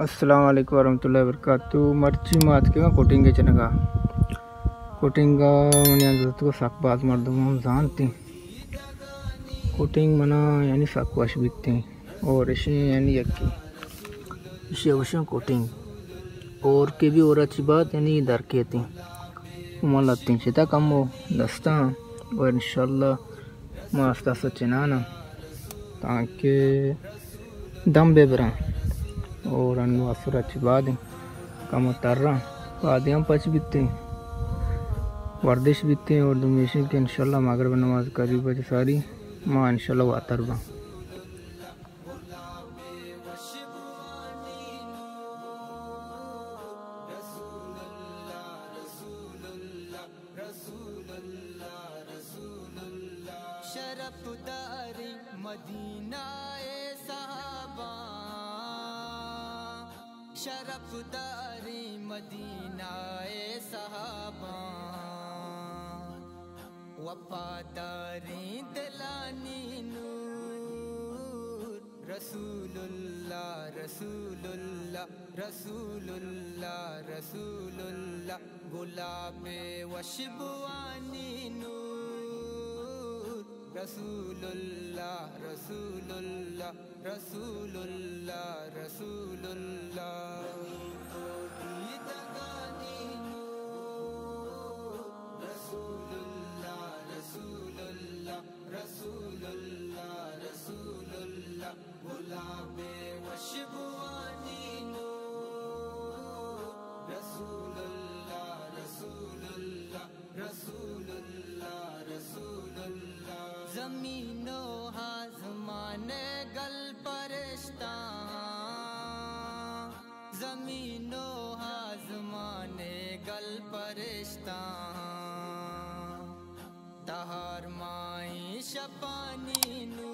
अस्सलाम वालेकुम वरहमतुल्लाहि वबरकातुहू मर्ची मात के कोटिंग के चनगा कोटिंग मने अंदर साक बात मर्दम हम जानते कोटिंग मना यानी साक वाश बिकते और इसे यानी यकी इसे अवश्य कोटिंग और के भी और अच्छी बात यानी दर के थी उमलती चिता कम हो दस्ता और इंशाल्लाह मास्ता सचनाना ताकि दम बेबरा और अनवासुर अच्छी बात है कम उतर्रा बादियाँ पच बीतते वर्दिश बीतते और दुमेशी के इंशाल्लाह मगरिब नमाज करीब बज सारी माँ इंशाल्लाह वातरबा शरफदारी मदीना ए साहबा शरफदारी मदीना ए साहबा वफादारी दिलानी नूर रसूलुल्लाह रसूलुल्लाह रसूलुल्लाह रसूलुल्लाह गुलाबे वशबवानी नूर रसूलुल्लाह रसूलुल्लाह रसूलुल्लाह रसूलुल्लाह दीदगानी नूर रसूलुल्लाह रसूलुल्लाह रसूलुल्लाह रसूलुल्लाह गुलाबे वशबवानी नूर रसूलुल्लाह रसूलुल्लाह रसूलुल्लाह रसूलुल्लाह ज़मीनो आसमाने गल परश्ता ज़मीनो आसमाने गल परश्ता तहार माई शपानी नू